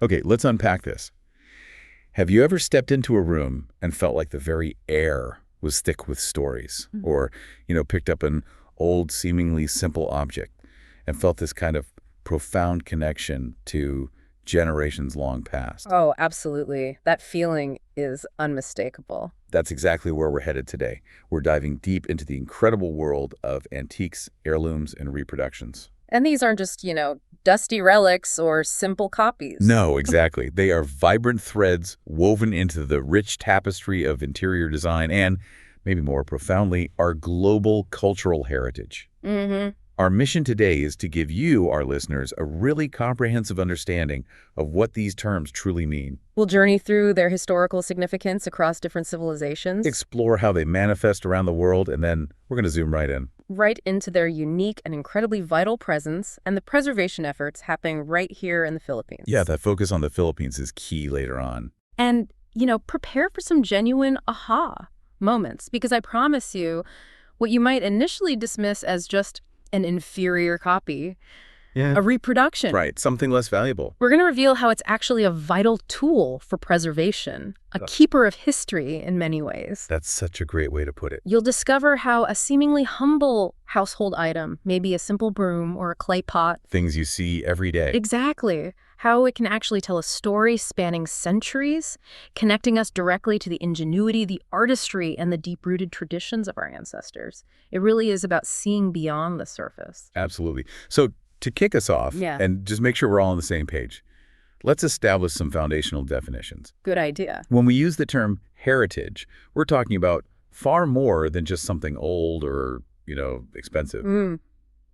Okay, let's unpack this. Have you ever stepped into a room and felt like the very air was thick with stories? Mm. Or, picked up an old, seemingly simple object and felt this kind of profound connection to generations long past? Oh, absolutely. That feeling is unmistakable. That's exactly where we're headed today. We're diving deep into the incredible world of antiques, heirlooms, and reproductions. And these aren't just, dusty relics or simple copies. No, exactly. They are vibrant threads woven into the rich tapestry of interior design and, maybe more profoundly, our global cultural heritage. Mm-hmm. Our mission today is to give you, our listeners, a really comprehensive understanding of what these terms truly mean. We'll journey through their historical significance across different civilizations. Explore how they manifest around the world, and then we're going to zoom right in. Right into their unique and incredibly vital presence and the preservation efforts happening right here in the Philippines. Yeah, that focus on the Philippines is key later on. And, prepare for some genuine aha moments, because I promise you, what you might initially dismiss as just an inferior copy, a reproduction. Right, something less valuable. We're going to reveal how it's actually a vital tool for preservation, a keeper of history in many ways. That's such a great way to put it. You'll discover how a seemingly humble household item, maybe a simple broom or a clay pot. Things you see every day. Exactly. How it can actually tell a story spanning centuries, connecting us directly to the ingenuity, the artistry, and the deep-rooted traditions of our ancestors. It really is about seeing beyond the surface. Absolutely. So to kick us off, and just make sure we're all on the same page, let's establish some foundational definitions. Good idea. When we use the term heritage, we're talking about far more than just something old or, expensive.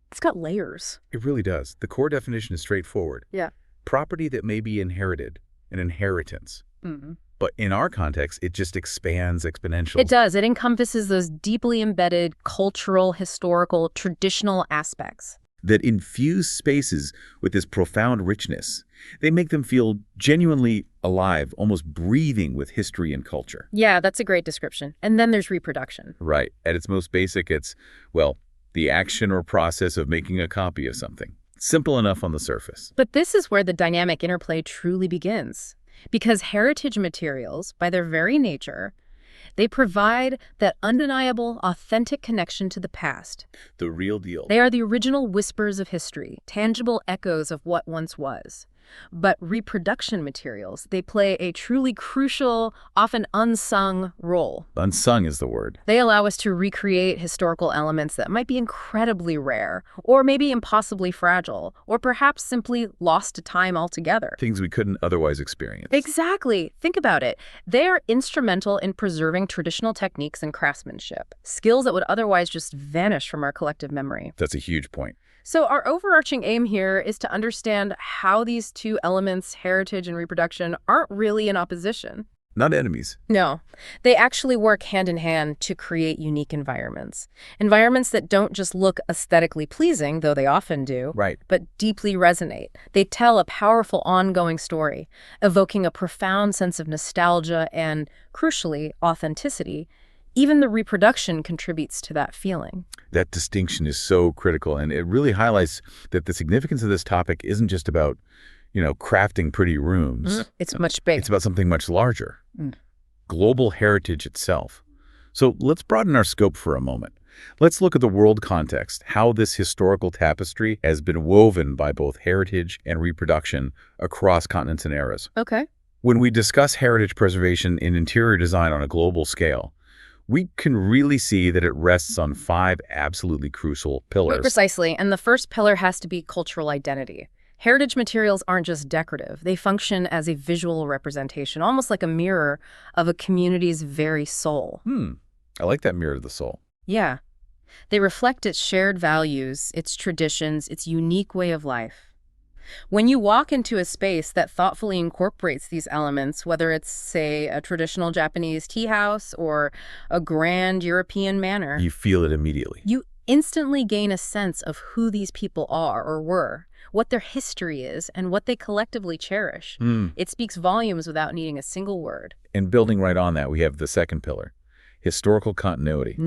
It's got layers. It really does. The core definition is straightforward. Yeah. Property that may be inherited, an inheritance. Mm-hmm. But in our context, it just expands exponentially. It does. It encompasses those deeply embedded cultural, historical, traditional aspects that infuse spaces with this profound richness. They make them feel genuinely alive, almost breathing with history and culture. Yeah, that's a great description. And then there's reproduction. Right. At its most basic, it's, the action or process of making a copy of something. Simple enough on the surface. But this is where the dynamic interplay truly begins. Because heritage materials, by their very nature, they provide that undeniable, authentic connection to the past. The real deal. They are the original whispers of history, tangible echoes of what once was. But reproduction materials, they play a truly crucial, often unsung role. Unsung is the word. They allow us to recreate historical elements that might be incredibly rare, or maybe impossibly fragile, or perhaps simply lost to time altogether. Things we couldn't otherwise experience. Exactly. Think about it. They are instrumental in preserving traditional techniques and craftsmanship, skills that would otherwise just vanish from our collective memory. That's a huge point. So our overarching aim here is to understand how these two elements, heritage and reproduction, aren't really in opposition. Not enemies. No. They actually work hand in hand to create unique environments. Environments that don't just look aesthetically pleasing, though they often do, right, but deeply resonate. They tell a powerful ongoing story, evoking a profound sense of nostalgia and, crucially, authenticity. Even the reproduction contributes to that feeling. That distinction is so critical, and it really highlights that the significance of this topic isn't just about, crafting pretty rooms. It's much bigger. It's about something much larger. Global heritage itself. So let's broaden our scope for a moment. Let's look at the world context, how this historical tapestry has been woven by both heritage and reproduction across continents and eras. Okay. When we discuss heritage preservation in interior design on a global scale, we can really see that it rests on 5 absolutely crucial pillars. Precisely, and the first pillar has to be cultural identity. Heritage materials aren't just decorative. They function as a visual representation, almost like a mirror of a community's very soul. I like that mirror of the soul. Yeah. They reflect its shared values, its traditions, its unique way of life. When you walk into a space that thoughtfully incorporates these elements, whether it's, say, a traditional Japanese tea house or a grand European manor, you feel it immediately. You instantly gain a sense of who these people are or were, what their history is, and what they collectively cherish. It speaks volumes without needing a single word. And building right on that, we have the second pillar, historical continuity.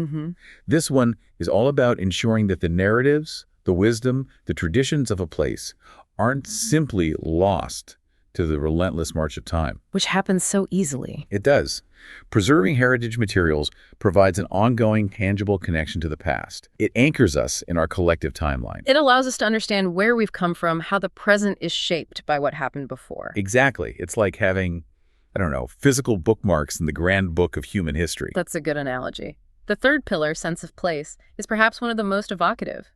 This one is all about ensuring that the narratives, the wisdom, the traditions of a place aren't simply lost. to the relentless march of time. Which happens so easily. It does. Preserving heritage materials provides an ongoing, tangible connection to the past. It anchors us in our collective timeline. It allows us to understand where we've come from, how the present is shaped by what happened before. Exactly. It's like having, I don't know, physical bookmarks in the grand book of human history. That's a good analogy. The third pillar, sense of place, is perhaps one of the most evocative.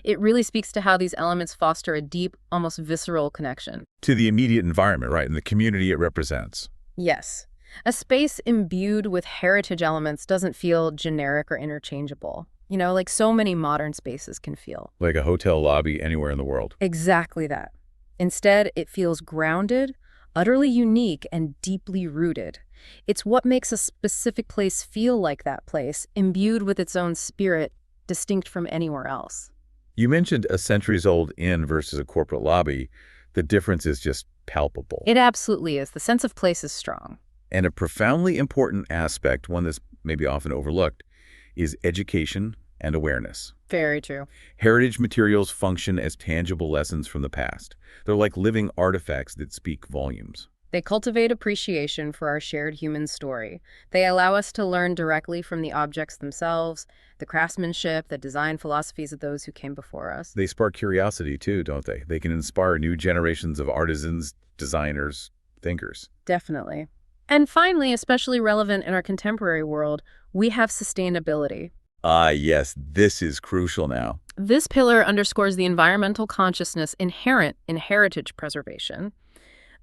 It really speaks to how these elements foster a deep, almost visceral connection. To the immediate environment, right, and the community it represents. Yes. A space imbued with heritage elements doesn't feel generic or interchangeable. You know, like so many modern spaces can feel. Like a hotel lobby anywhere in the world. Exactly that. Instead, it feels grounded, utterly unique, and deeply rooted. It's what makes a specific place feel like that place, imbued with its own spirit, distinct from anywhere else. You mentioned a centuries-old inn versus a corporate lobby. The difference is just palpable. It absolutely is. The sense of place is strong. And a profoundly important aspect, one that's maybe often overlooked, is education and awareness. Very true. Heritage materials function as tangible lessons from the past. They're like living artifacts that speak volumes. They cultivate appreciation for our shared human story. They allow us to learn directly from the objects themselves, the craftsmanship, the design philosophies of those who came before us. They spark curiosity too, don't they? They can inspire new generations of artisans, designers, thinkers. Definitely. And finally, especially relevant in our contemporary world, we have sustainability. Ah, yes, this is crucial now. This pillar underscores the environmental consciousness inherent in heritage preservation.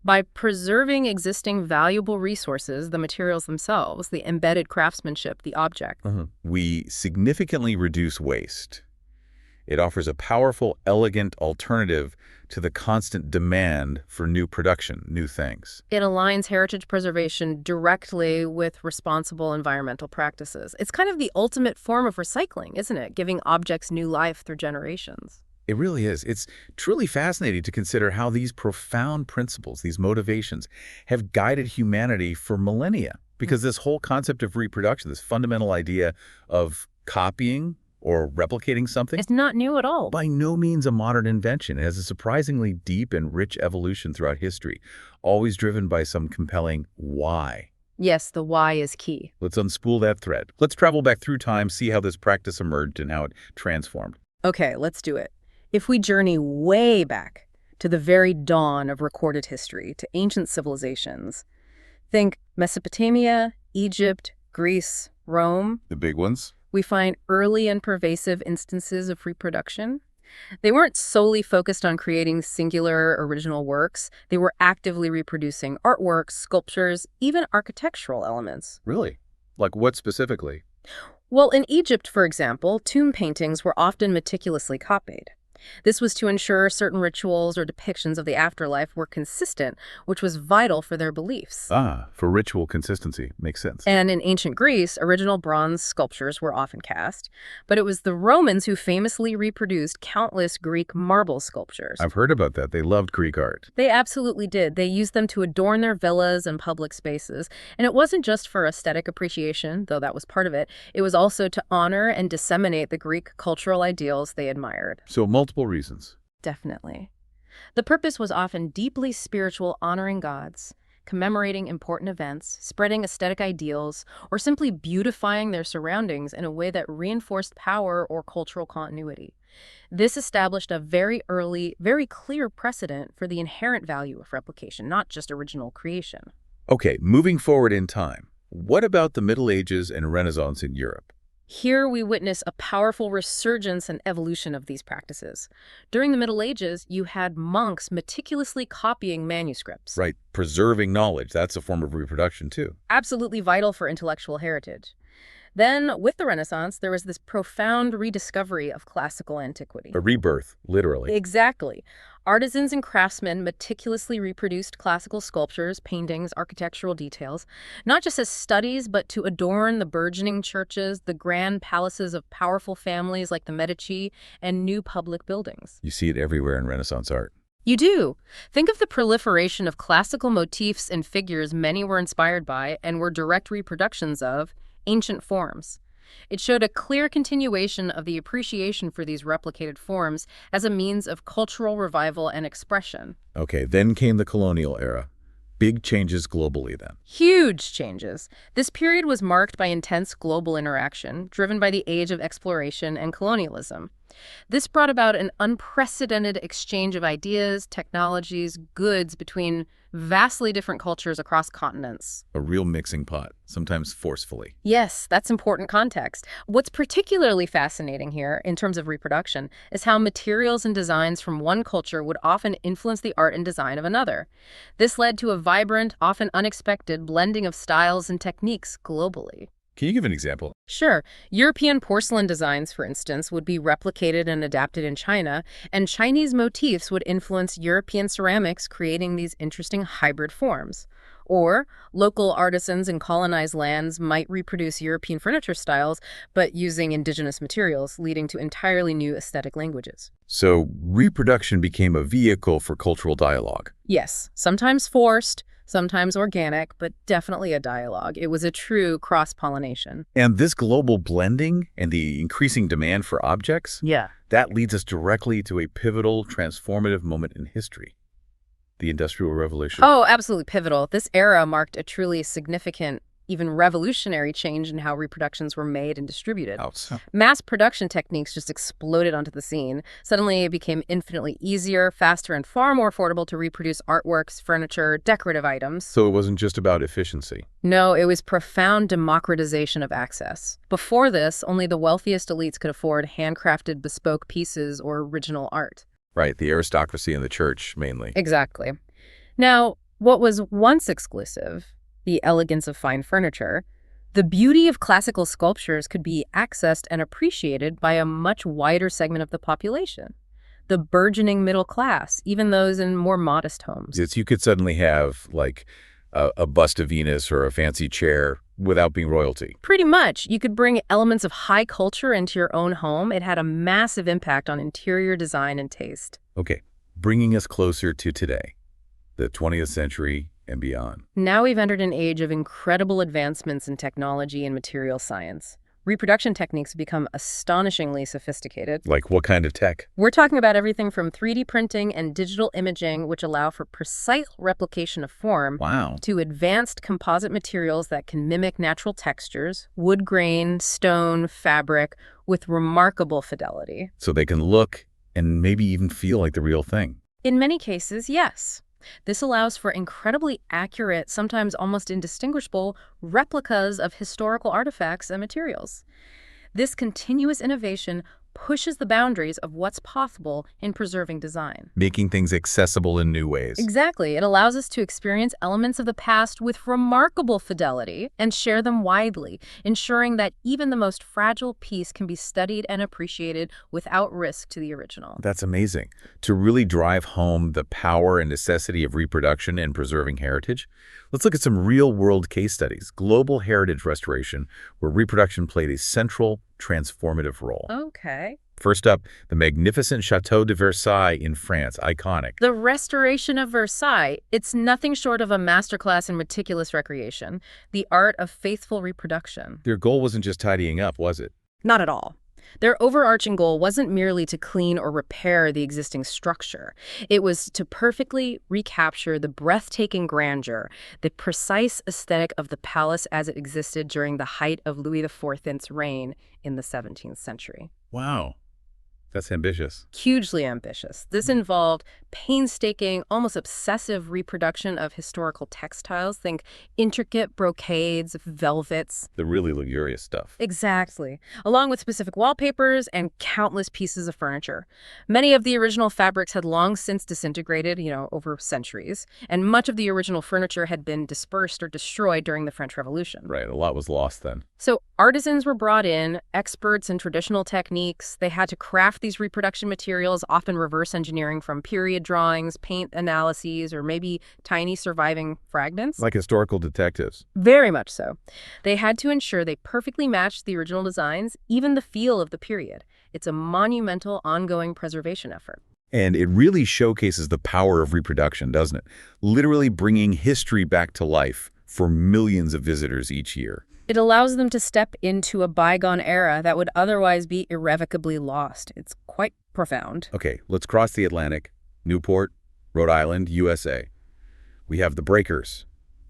By preserving existing valuable resources, the materials themselves, the embedded craftsmanship, the object, we significantly reduce waste. It offers a powerful, elegant alternative to the constant demand for new production, new things. It aligns heritage preservation directly with responsible environmental practices. It's kind of the ultimate form of recycling, isn't it? Giving objects new life through generations. It really is. It's truly fascinating to consider how these profound principles, these motivations, have guided humanity for millennia. Because this whole concept of reproduction, this fundamental idea of copying or replicating something, It's not new at all. by no means a modern invention. It has a surprisingly deep and rich evolution throughout history, always driven by some compelling why. Yes, the why is key. Let's unspool that thread. Let's travel back through time, see how this practice emerged and how it transformed. Okay, let's do it. If we journey way back to the very dawn of recorded history, to ancient civilizations, think Mesopotamia, Egypt, Greece, Rome, The big ones? we find early and pervasive instances of reproduction. They weren't solely focused on creating singular original works. They were actively reproducing artworks, sculptures, even architectural elements. Really? Like what specifically? Well, in Egypt, for example, tomb paintings were often meticulously copied. This was to ensure certain rituals or depictions of the afterlife were consistent, which was vital for their beliefs. Ah, for ritual consistency. Makes sense. And in ancient Greece, original bronze sculptures were often cast, but it was the Romans who famously reproduced countless Greek marble sculptures. I've heard about that. They loved Greek art. They absolutely did. They used them to adorn their villas and public spaces. And it wasn't just for aesthetic appreciation, though that was part of it. It was also to honor and disseminate the Greek cultural ideals they admired. So multiple reasons. Definitely. The purpose was often deeply spiritual, honoring gods, commemorating important events, spreading aesthetic ideals, or simply beautifying their surroundings in a way that reinforced power or cultural continuity. This established a very early, very clear precedent for the inherent value of replication, not just original creation. Okay, moving forward in time. What about the Middle Ages and Renaissance in Europe? Here we witness a powerful resurgence and evolution of these practices. During the Middle Ages, you had monks meticulously copying manuscripts. Right, preserving knowledge. That's a form of reproduction too. Absolutely vital for intellectual heritage. Then, with the Renaissance, there was this profound rediscovery of classical antiquity. A rebirth, literally. Exactly. Artisans and craftsmen meticulously reproduced classical sculptures, paintings, architectural details, not just as studies, but to adorn the burgeoning churches, the grand palaces of powerful families like the Medici, and new public buildings. You see it everywhere in Renaissance art. You do. Think of the proliferation of classical motifs and figures many were inspired by and were direct reproductions of ancient forms. It showed a clear continuation of the appreciation for these replicated forms as a means of cultural revival and expression. Okay, then came the colonial era. Big changes globally then. Huge changes. This period was marked by intense global interaction, driven by the age of exploration and colonialism. This brought about an unprecedented exchange of ideas, technologies, goods between vastly different cultures across continents. A real mixing pot, sometimes forcefully. Yes, that's important context. What's particularly fascinating here, in terms of reproduction, is how materials and designs from one culture would often influence the art and design of another. This led to a vibrant, often unexpected blending of styles and techniques globally. Can you give an example? Sure. European porcelain designs, for instance, would be replicated and adapted in China, and Chinese motifs would influence European ceramics, creating these interesting hybrid forms. Or local artisans in colonized lands might reproduce European furniture styles, but using indigenous materials, leading to entirely new aesthetic languages. So reproduction became a vehicle for cultural dialogue. Yes, sometimes forced, sometimes organic, but definitely a dialogue. It was a true cross-pollination. And this global blending and the increasing demand for objects, Yeah. that leads us directly to a pivotal, transformative moment in history, the Industrial Revolution. Oh, absolutely pivotal. This era marked a truly significant, even revolutionary change in how reproductions were made and distributed. Mass production techniques just exploded onto the scene. Suddenly, it became infinitely easier, faster, and far more affordable to reproduce artworks, furniture, decorative items. So it wasn't just about efficiency. No, it was profound democratization of access. Before this, only the wealthiest elites could afford handcrafted bespoke pieces or original art. Right, the aristocracy and the church, mainly. Exactly. Now, what was once exclusive, the elegance of fine furniture, the beauty of classical sculptures could be accessed and appreciated by a much wider segment of the population. The burgeoning middle class, even those in more modest homes. It's, you could suddenly have, like, a bust of Venus or a fancy chair without being royalty. Pretty much. You could bring elements of high culture into your own home. It had a massive impact on interior design and taste. Okay, bringing us closer to today, the 20th century and beyond. Now we've entered an age of incredible advancements in technology and material science. Reproduction techniques have become astonishingly sophisticated. Like what kind of tech? We're talking about everything from 3D printing and digital imaging, which allow for precise replication of form, Wow. to advanced composite materials that can mimic natural textures, wood grain, stone, fabric, with remarkable fidelity. So they can look and maybe even feel like the real thing. In many cases, yes. This allows for incredibly accurate, sometimes almost indistinguishable, replicas of historical artifacts and materials. This continuous innovation pushes the boundaries of what's possible in preserving design. Making things accessible in new ways. Exactly. It allows us to experience elements of the past with remarkable fidelity and share them widely, ensuring that even the most fragile piece can be studied and appreciated without risk to the original. That's amazing. To really drive home the power and necessity of reproduction and preserving heritage, let's look at some real-world case studies. Global heritage restoration, where reproduction played a central, transformative role. Okay. First up, the magnificent Château de Versailles in France, iconic. The restoration of Versailles, it's nothing short of a masterclass in meticulous recreation, the art of faithful reproduction. Their goal wasn't just tidying up, was it? Not at all. Their overarching goal wasn't merely to clean or repair the existing structure. It was to perfectly recapture the breathtaking grandeur, the precise aesthetic of the palace as it existed during the height of Louis XIV's reign in the 17th century. Wow. That's ambitious. Hugely ambitious. This involved painstaking, almost obsessive reproduction of historical textiles. Think intricate brocades, velvets. The really luxurious stuff. Exactly. Along with specific wallpapers and countless pieces of furniture. Many of the original fabrics had long since disintegrated, over centuries, and much of the original furniture had been dispersed or destroyed during the French Revolution. Right, a lot was lost then. So artisans were brought in, experts in traditional techniques. They had to craft these reproduction materials, often reverse engineering from period drawings, paint analyses, or maybe tiny surviving fragments. Like historical detectives. Very much so. They had to ensure they perfectly matched the original designs, even the feel of the period. It's a monumental, ongoing preservation effort. And it really showcases the power of reproduction, doesn't it? Literally bringing history back to life for millions of visitors each year. It allows them to step into a bygone era that would otherwise be irrevocably lost. It's quite profound. Okay, let's cross the Atlantic. Newport, Rhode Island, USA. We have the Breakers.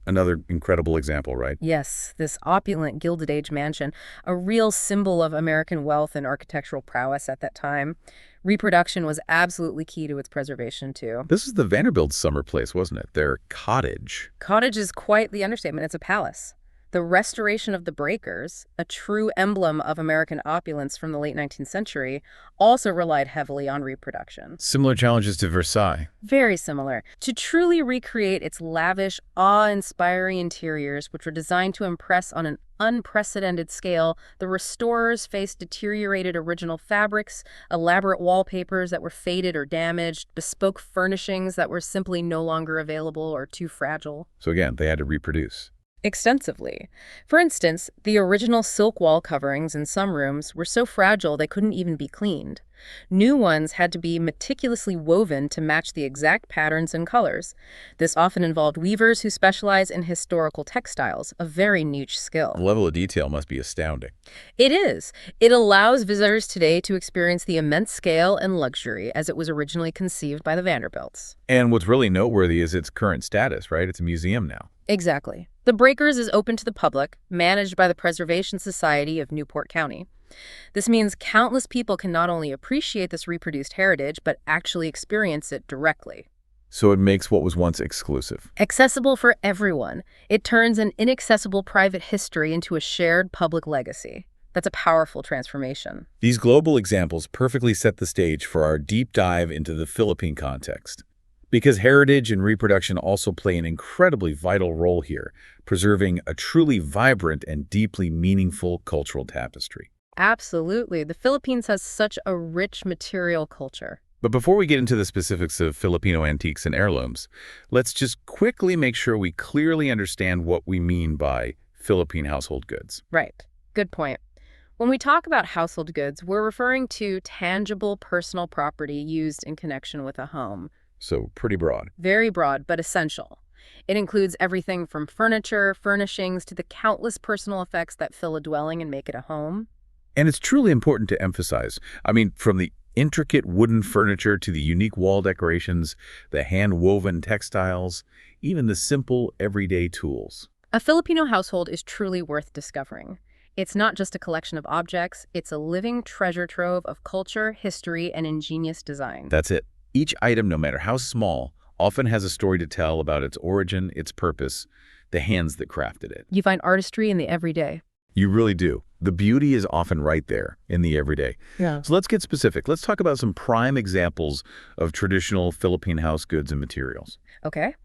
Another incredible example, right? Yes, this opulent Gilded Age mansion, a real symbol of American wealth and architectural prowess at that time. Reproduction was absolutely key to its preservation, too. This is the Vanderbilt's summer place, wasn't it? Their cottage. Cottage is quite the understatement. It's a palace. The restoration of the Breakers, a true emblem of American opulence from the late 19th century, also relied heavily on reproduction. Similar challenges to Versailles. Very similar. To truly recreate its lavish, awe-inspiring interiors, which were designed to impress on an unprecedented scale, the restorers faced deteriorated original fabrics, elaborate wallpapers that were faded or damaged, bespoke furnishings that were simply no longer available or too fragile. So again, they had to reproduce. Extensively. For instance, the original silk wall coverings in some rooms were so fragile they couldn't even be cleaned. New ones had to be meticulously woven to match the exact patterns and colors. This often involved weavers who specialize in historical textiles, a very niche skill. The level of detail must be astounding. It is. It allows visitors today to experience the immense scale and luxury as it was originally conceived by the Vanderbilts. And what's really noteworthy is its current status, right? It's a museum now. Exactly. The Breakers is open to the public, managed by the Preservation Society of Newport County. This means countless people can not only appreciate this reproduced heritage, but actually experience it directly. So it makes what was once exclusive Accessible for everyone. It turns an inaccessible private history into a shared public legacy. That's a powerful transformation. These global examples perfectly set the stage for our deep dive into the Philippine context. Because heritage and reproduction also play an incredibly vital role here, preserving a truly vibrant and deeply meaningful cultural tapestry. Absolutely. The Philippines has such a rich material culture. But before we get into the specifics of Filipino antiques and heirlooms, let's just quickly make sure we clearly understand what we mean by Philippine household goods. Right. Good point. When we talk about household goods, we're referring to tangible personal property used in connection with a home. So pretty broad. Very broad, but essential. It includes everything from furniture, furnishings, to the countless personal effects that fill a dwelling and make it a home. And it's truly important to emphasize, from the intricate wooden furniture to the unique wall decorations, the hand-woven textiles, even the simple everyday tools. A Filipino household is truly worth discovering. It's not just a collection of objects, it's a living treasure trove of culture, history, and ingenious design. That's it. Each item, no matter how small, often has a story to tell about its origin, its purpose, the hands that crafted it. You find artistry in the everyday. You really do. The beauty is often right there in the everyday. Yeah. So let's get specific. Let's talk about some prime examples of traditional Philippine house goods and materials. Okay.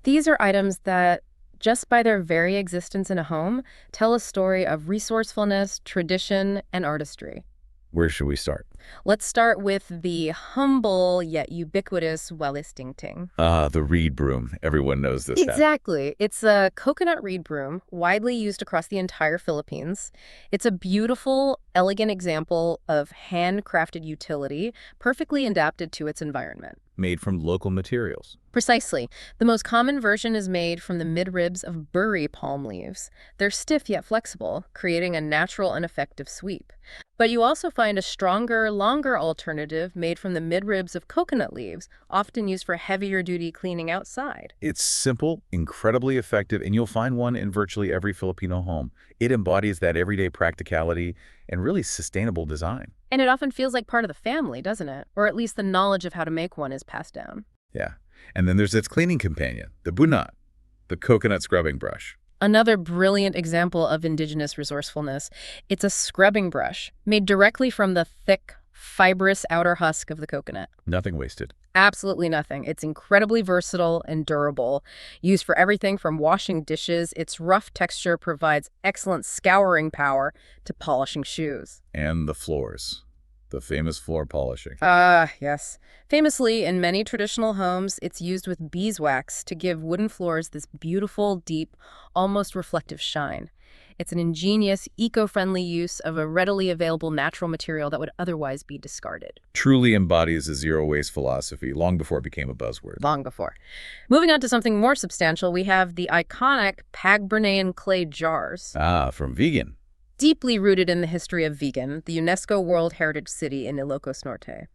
These are items that, just by their very existence in a home, tell a story of resourcefulness, tradition, and artistry. Where should we start? Let's start with the humble yet ubiquitous Walis Tingting. The reed broom. Everyone knows this. Exactly. It's a coconut reed broom, widely used across the entire Philippines. It's a beautiful, elegant example of handcrafted utility, perfectly adapted to its environment. Made from local materials. Precisely. The most common version is made from the midribs of burry palm leaves. They're stiff yet flexible, creating a natural and effective sweep. But you also find a stronger, longer alternative made from the midribs of coconut leaves, often used for heavier-duty cleaning outside. It's simple, incredibly effective, and you'll find one in virtually every Filipino home. It embodies that everyday practicality and really sustainable design. And it often feels like part of the family, doesn't it? Or at least the knowledge of how to make one is passed down. Yeah. And then there's its cleaning companion, the bunat, the coconut scrubbing brush. Another brilliant example of indigenous resourcefulness. It's a scrubbing brush made directly from the thick, fibrous outer husk of the coconut. Nothing wasted. Absolutely nothing. It's incredibly versatile and durable. Used for everything from washing dishes, its rough texture provides excellent scouring power to polishing shoes. And the floors. The famous floor polishing. Yes. Famously, in many traditional homes, it's used with beeswax to give wooden floors this beautiful, deep, almost reflective shine. It's an ingenious, eco-friendly use of a readily available natural material that would otherwise be discarded. Truly embodies a zero-waste philosophy long before it became a buzzword. Long before. Moving on to something more substantial, we have the iconic Pagbernean clay jars. Ah, from vegan. Deeply rooted in the history of Vigan, the UNESCO World Heritage City in Ilocos Norte.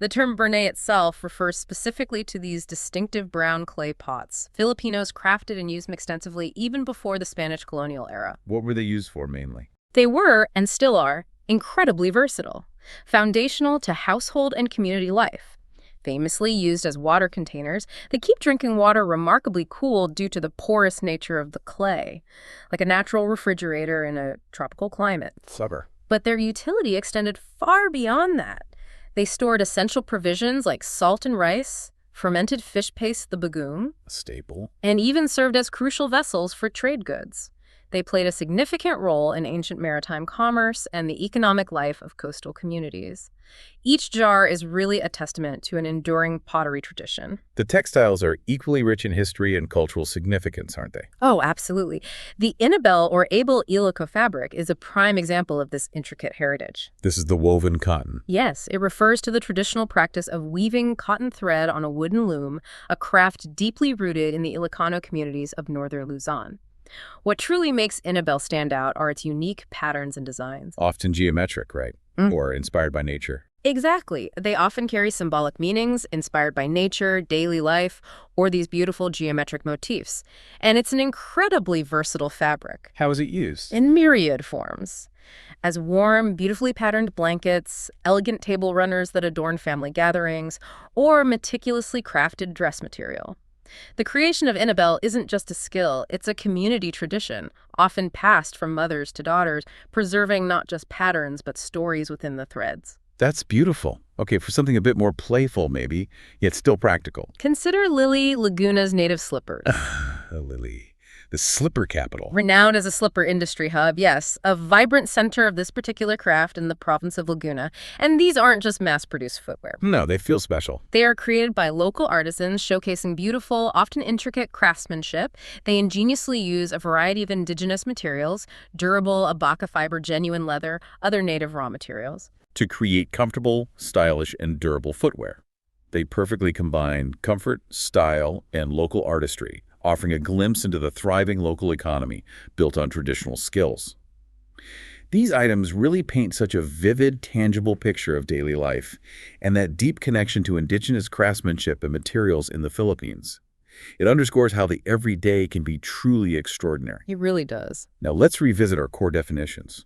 The term Bernay itself refers specifically to these distinctive brown clay pots. Filipinos crafted and used them extensively even before the Spanish colonial era. What were they used for mainly? They were, and still are, incredibly versatile, foundational to household and community life. Famously used as water containers, they keep drinking water remarkably cool due to the porous nature of the clay, like a natural refrigerator in a tropical climate. Supper. But their utility extended far beyond that. They stored essential provisions like salt and rice, fermented fish paste, the bagoong, A staple. and even served as crucial vessels for trade goods. They played a significant role in ancient maritime commerce and the economic life of coastal communities. Each jar is really a testament to an enduring pottery tradition. The textiles are equally rich in history and cultural significance, aren't they? Oh, absolutely. The Inabel or Abel Iloco fabric is a prime example of this intricate heritage. This is the woven cotton. Yes, it refers to the traditional practice of weaving cotton thread on a wooden loom, a craft deeply rooted in the Ilocano communities of northern Luzon. What truly makes Inabel stand out are its unique patterns and designs. Often geometric, right? Or inspired by nature. Exactly. They often carry symbolic meanings inspired by nature, daily life, or these beautiful geometric motifs. And it's an incredibly versatile fabric. How is it used? In myriad forms. As warm, beautifully patterned blankets, elegant table runners that adorn family gatherings, or meticulously crafted dress material. The creation of Inabel isn't just a skill, it's a community tradition, often passed from mothers to daughters, preserving not just patterns but stories within the threads. That's beautiful. Okay, for something a bit more playful maybe, yet still practical. Consider Lily, Laguna's native slippers. Lily. The slipper capital. Renowned as a slipper industry hub, yes, a vibrant center of this particular craft in the province of Laguna. And these aren't just mass-produced footwear. No, they feel special. They are created by local artisans, showcasing beautiful, often intricate craftsmanship. They ingeniously use a variety of indigenous materials, durable, abaca fiber, genuine leather, other native raw materials. To create comfortable, stylish, and durable footwear. They perfectly combine comfort, style, and local artistry, offering a glimpse into the thriving local economy built on traditional skills. These items really paint such a vivid, tangible picture of daily life and that deep connection to indigenous craftsmanship and materials in the Philippines. It underscores how the everyday can be truly extraordinary. It really does. Now let's revisit our core definitions.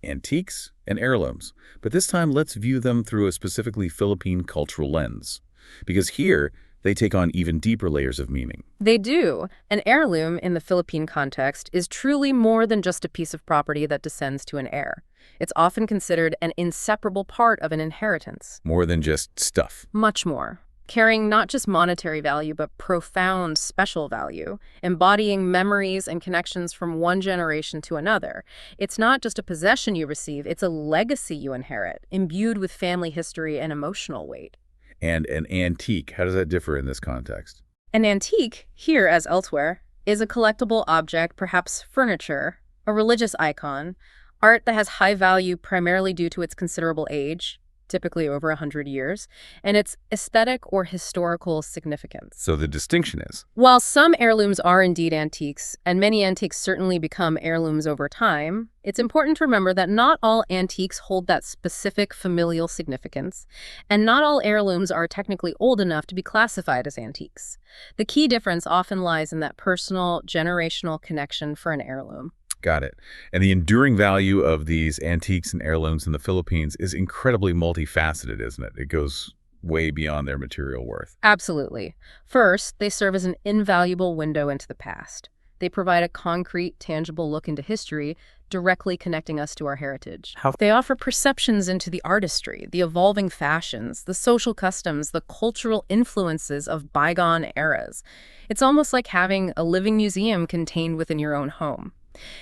Antiques and heirlooms, but this time let's view them through a specifically Philippine cultural lens. Because here, they take on even deeper layers of meaning. They do. An heirloom, in the Philippine context, is truly more than just a piece of property that descends to an heir. It's often considered an inseparable part of an inheritance. More than just stuff. Much more. Carrying not just monetary value, but profound special value, embodying memories and connections from one generation to another. It's not just a possession you receive, it's a legacy you inherit, imbued with family history and emotional weight. And an antique, how does that differ in this context? An antique, here as elsewhere, is a collectible object, perhaps furniture, a religious icon, art that has high value primarily due to its considerable age, typically over 100 years, and its aesthetic or historical significance. So the distinction is? While some heirlooms are indeed antiques, and many antiques certainly become heirlooms over time, it's important to remember that not all antiques hold that specific familial significance, and not all heirlooms are technically old enough to be classified as antiques. The key difference often lies in that personal, generational connection for an heirloom. Got it. And the enduring value of these antiques and heirlooms in the Philippines is incredibly multifaceted, isn't it? It goes way beyond their material worth. Absolutely. First, they serve as an invaluable window into the past. They provide a concrete, tangible look into history, directly connecting us to our heritage. They offer perceptions into the artistry, the evolving fashions, the social customs, the cultural influences of bygone eras. It's almost like having a living museum contained within your own home.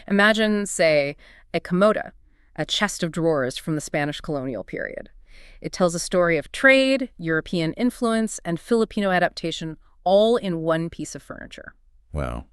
Imagine, say, a comoda, a chest of drawers from the Spanish colonial period. It tells a story of trade, European influence, and Filipino adaptation, all in one piece of furniture. Wow.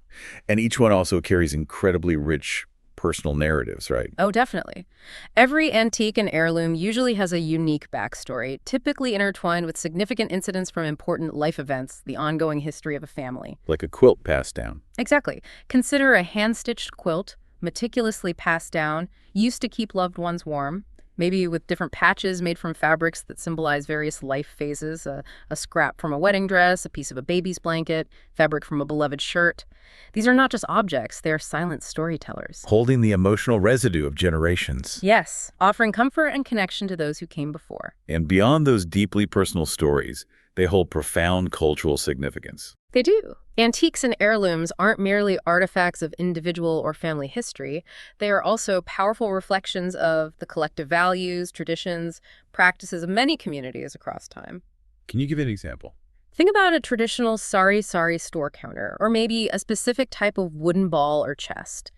And each one also carries incredibly rich personal narratives, right? Oh, definitely. Every antique and heirloom usually has a unique backstory, typically intertwined with significant incidents from important life events, the ongoing history of a family. Like a quilt passed down. Exactly. Consider a hand-stitched quilt, meticulously passed down, used to keep loved ones warm, maybe with different patches made from fabrics that symbolize various life phases, a scrap from a wedding dress, a piece of a baby's blanket, fabric from a beloved shirt. These are not just objects, they are silent storytellers. Holding the emotional residue of generations. Yes, offering comfort and connection to those who came before. And beyond those deeply personal stories, they hold profound cultural significance. They do. Antiques and heirlooms aren't merely artifacts of individual or family history. They are also powerful reflections of the collective values, traditions, practices of many communities across time. Can you give an example? Think about a traditional sari-sari store counter, or maybe a specific type of wooden ball or chest.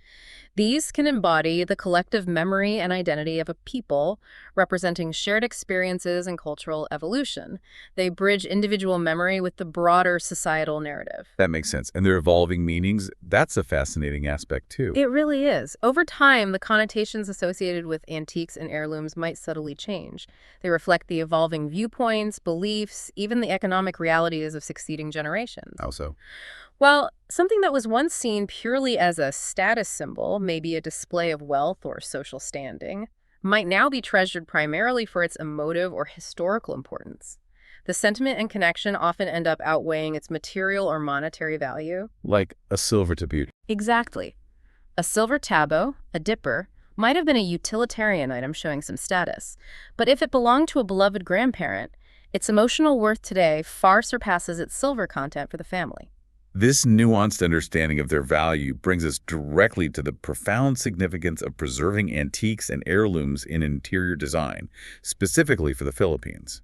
These can embody the collective memory and identity of a people, representing shared experiences and cultural evolution. They bridge individual memory with the broader societal narrative. That makes sense. And their evolving meanings, that's a fascinating aspect too. It really is. Over time, the connotations associated with antiques and heirlooms might subtly change. They reflect the evolving viewpoints, beliefs, even the economic realities of succeeding generations. How so? Well, something that was once seen purely as a status symbol, maybe a display of wealth or social standing, might now be treasured primarily for its emotive or historical importance. The sentiment and connection often end up outweighing its material or monetary value. Like a silver tabut. Exactly. A silver tabot, a dipper, might have been a utilitarian item showing some status, but if it belonged to a beloved grandparent, its emotional worth today far surpasses its silver content for the family. This nuanced understanding of their value brings us directly to the profound significance of preserving antiques and heirlooms in interior design, specifically for the Philippines.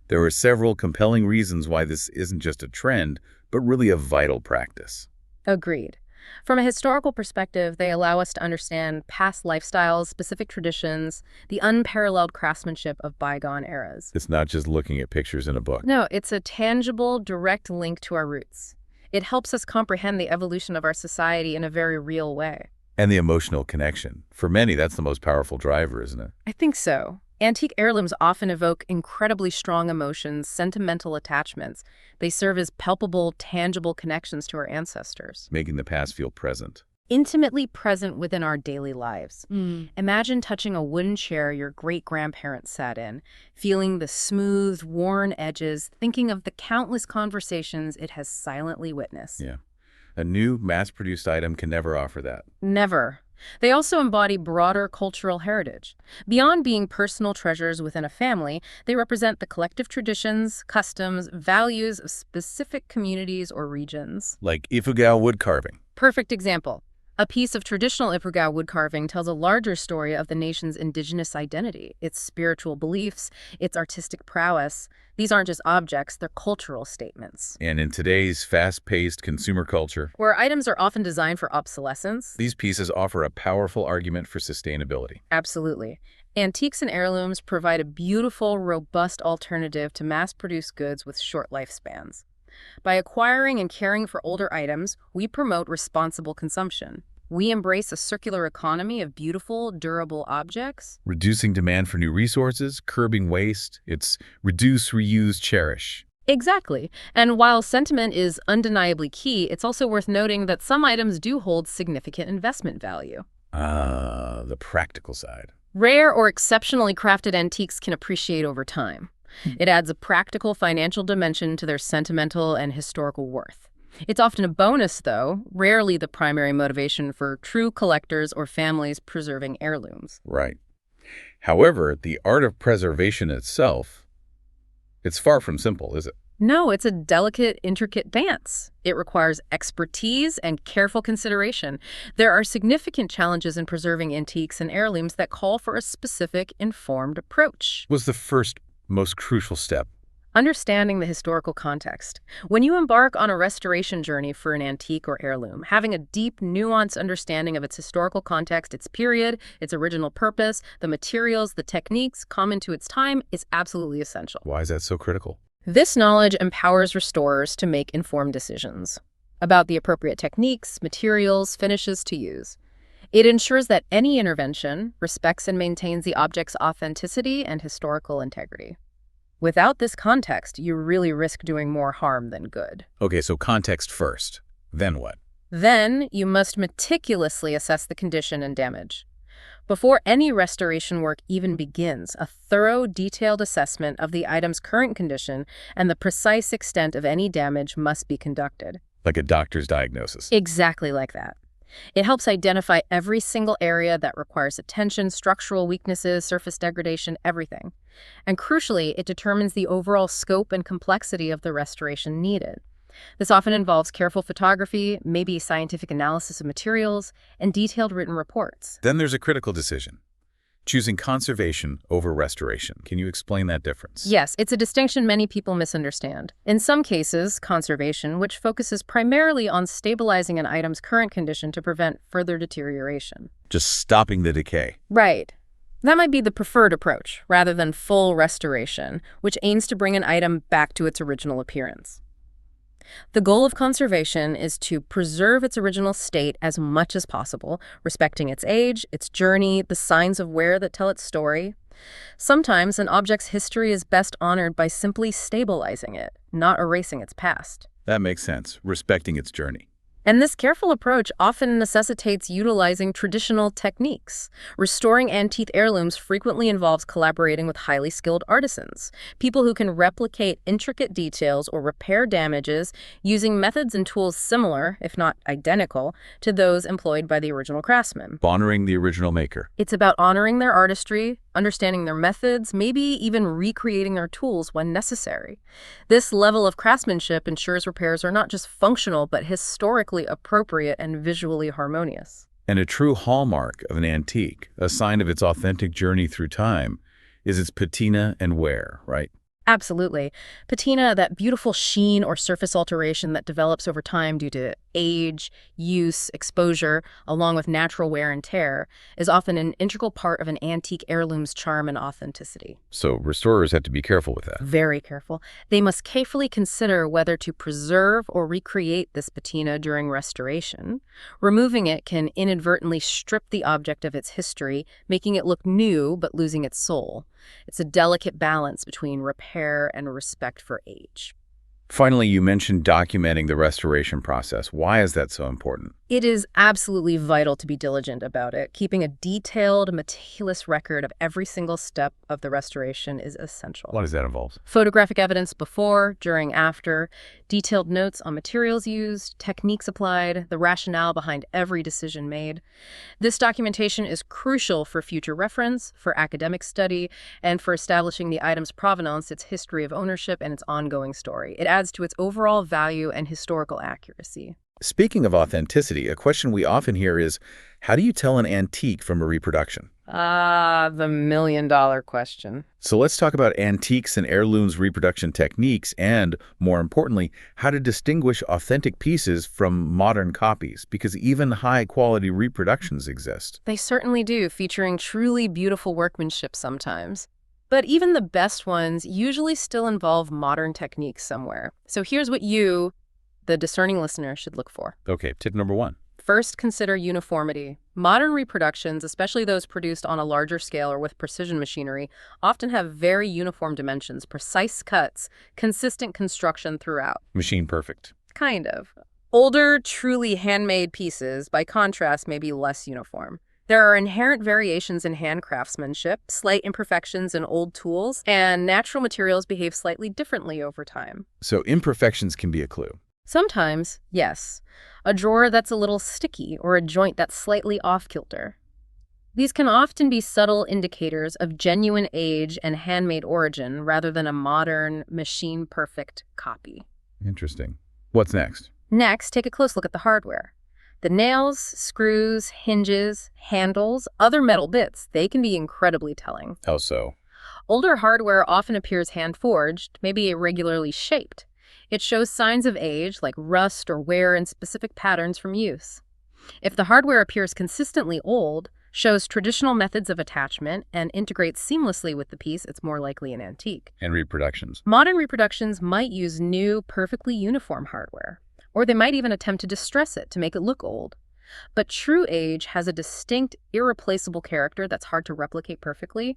There are several compelling reasons why this isn't just a trend, but really a vital practice. Agreed. From a historical perspective, they allow us to understand past lifestyles, specific traditions, the unparalleled craftsmanship of bygone eras. It's not just looking at pictures in a book. No, it's a tangible, direct link to our roots. It helps us comprehend the evolution of our society in a very real way. And the emotional connection. For many, that's the most powerful driver, isn't it? I think so. Antique heirlooms often evoke incredibly strong emotions, sentimental attachments. They serve as palpable, tangible connections to our ancestors. Making the past feel present. Intimately present within our daily lives. Imagine touching a wooden chair your great-grandparents sat in, feeling the smooth, worn edges, thinking of the countless conversations it has silently witnessed. Yeah. A new, mass-produced item can never offer that. Never. They also embody broader cultural heritage. Beyond being personal treasures within a family, they represent the collective traditions, customs, values of specific communities or regions. Like Ifugao wood carving. Perfect example. A piece of traditional Ifugao wood carving tells a larger story of the nation's indigenous identity, its spiritual beliefs, its artistic prowess. These aren't just objects, they're cultural statements. And in today's fast-paced consumer culture, where items are often designed for obsolescence, these pieces offer a powerful argument for sustainability. Absolutely. Antiques and heirlooms provide a beautiful, robust alternative to mass-produced goods with short lifespans. By acquiring and caring for older items, we promote responsible consumption. We embrace a circular economy of beautiful, durable objects. Reducing demand for new resources, curbing waste, it's reduce, reuse, cherish. Exactly. And while sentiment is undeniably key, it's also worth noting that some items do hold significant investment value. The practical side. Rare or exceptionally crafted antiques can appreciate over time. It adds a practical financial dimension to their sentimental and historical worth. It's often a bonus, though, rarely the primary motivation for true collectors or families preserving heirlooms. Right. However, the art of preservation itself, it's far from simple, is it? No, it's a delicate, intricate dance. It requires expertise and careful consideration. There are significant challenges in preserving antiques and heirlooms that call for a specific, informed approach. What's the first, most crucial step? Understanding the historical context. When you embark on a restoration journey for an antique or heirloom, having a deep, nuanced understanding of its historical context, its period, its original purpose, the materials, the techniques common to its time is absolutely essential. Why is that so critical? This knowledge empowers restorers to make informed decisions about the appropriate techniques, materials, finishes to use. It ensures that any intervention respects and maintains the object's authenticity and historical integrity. Without this context, you really risk doing more harm than good. Okay, so context first. Then what? Then, you must meticulously assess the condition and damage. Before any restoration work even begins, a thorough, detailed assessment of the item's current condition and the precise extent of any damage must be conducted. Like a doctor's diagnosis. Exactly like that. It helps identify every single area that requires attention, structural weaknesses, surface degradation, everything. And crucially, it determines the overall scope and complexity of the restoration needed. This often involves careful photography, maybe scientific analysis of materials, and detailed written reports. Then there's a critical decision. Choosing conservation over restoration. Can you explain that difference? Yes, it's a distinction many people misunderstand. In some cases, conservation, which focuses primarily on stabilizing an item's current condition to prevent further deterioration. Just stopping the decay. Right. That might be the preferred approach, rather than full restoration, which aims to bring an item back to its original appearance. The goal of conservation is to preserve its original state as much as possible, respecting its age, its journey, the signs of wear that tell its story. Sometimes an object's history is best honored by simply stabilizing it, not erasing its past. That makes sense, respecting its journey. And this careful approach often necessitates utilizing traditional techniques. Restoring antique heirlooms frequently involves collaborating with highly skilled artisans, people who can replicate intricate details or repair damages using methods and tools similar, if not identical, to those employed by the original craftsman. Honoring the original maker. It's about honoring their artistry, understanding their methods, maybe even recreating their tools when necessary. This level of craftsmanship ensures repairs are not just functional, but historically appropriate and visually harmonious. And a true hallmark of an antique, a sign of its authentic journey through time, is its patina and wear, right? Absolutely. Patina, that beautiful sheen or surface alteration that develops over time due to age, use, exposure, along with natural wear and tear, is often an integral part of an antique heirloom's charm and authenticity. So restorers have to be careful with that. Very careful. They must carefully consider whether to preserve or recreate this patina during restoration. Removing it can inadvertently strip the object of its history, making it look new but losing its soul. It's a delicate balance between repair and respect for age. Finally, you mentioned documenting the restoration process. Why is that so important? It is absolutely vital to be diligent about it. Keeping a detailed, meticulous record of every single step of the restoration is essential. What does that involve? Photographic evidence before, during, after, detailed notes on materials used, techniques applied, the rationale behind every decision made. This documentation is crucial for future reference, for academic study, and for establishing the item's provenance, its history of ownership, and its ongoing story. It adds to its overall value and historical accuracy. Speaking of authenticity, a question we often hear is, how do you tell an antique from a reproduction? The million-dollar question. So let's talk about antiques and heirlooms reproduction techniques and, more importantly, how to distinguish authentic pieces from modern copies, because even high-quality reproductions exist. They certainly do, featuring truly beautiful workmanship sometimes. But even the best ones usually still involve modern techniques somewhere. So here's what you, the discerning listener, should look for. Okay, tip number 1. First, consider uniformity. Modern reproductions, especially those produced on a larger scale or with precision machinery, often have very uniform dimensions, precise cuts, consistent construction throughout. Machine perfect. Kind of. Older, truly handmade pieces, by contrast, may be less uniform. There are inherent variations in hand craftsmanship, slight imperfections in old tools, and natural materials behave slightly differently over time. So imperfections can be a clue. Sometimes, yes. A drawer that's a little sticky or a joint that's slightly off-kilter. These can often be subtle indicators of genuine age and handmade origin rather than a modern, machine-perfect copy. Interesting. What's next? Next, take a close look at the hardware. The nails, screws, hinges, handles, other metal bits, they can be incredibly telling. How so? Older hardware often appears hand-forged, maybe irregularly shaped. It shows signs of age, like rust or wear in specific patterns from use. If the hardware appears consistently old, shows traditional methods of attachment, and integrates seamlessly with the piece, it's more likely an antique. And reproductions. Modern reproductions might use new, perfectly uniform hardware, or they might even attempt to distress it to make it look old. But true age has a distinct, irreplaceable character that's hard to replicate perfectly.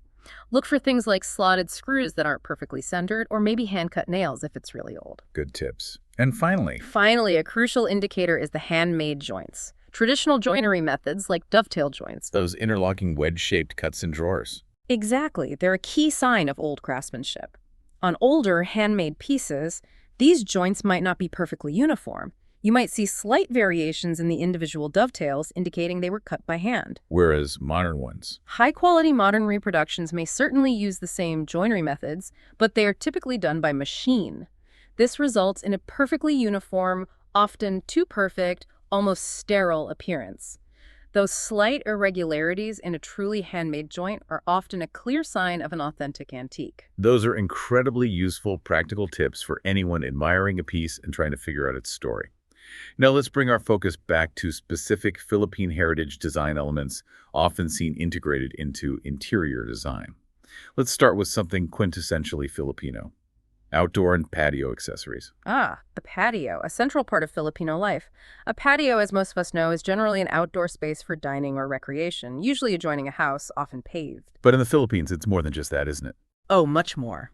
Look for things like slotted screws that aren't perfectly centered, or maybe hand-cut nails if it's really old. Good tips. And Finally, a crucial indicator is the handmade joints. Traditional joinery methods like dovetail joints. those interlocking wedge-shaped cuts and drawers. Exactly, they're a key sign of old craftsmanship. On older, handmade pieces, these joints might not be perfectly uniform. You might see slight variations in the individual dovetails, indicating they were cut by hand. Whereas modern ones. High-quality modern reproductions may certainly use the same joinery methods, but they are typically done by machine. This results in a perfectly uniform, often too perfect, almost sterile appearance. Those slight irregularities in a truly handmade joint are often a clear sign of an authentic antique. Those are incredibly useful, practical tips for anyone admiring a piece and trying to figure out its story. Now let's bring our focus back to specific Philippine heritage design elements often seen integrated into interior design. Let's start with something quintessentially Filipino: outdoor and patio accessories. The patio, a central part of Filipino life. A patio, as most of us know, is generally an outdoor space for dining or recreation, usually adjoining a house, often paved. But in the Philippines, it's more than just that, isn't it? Oh, much more.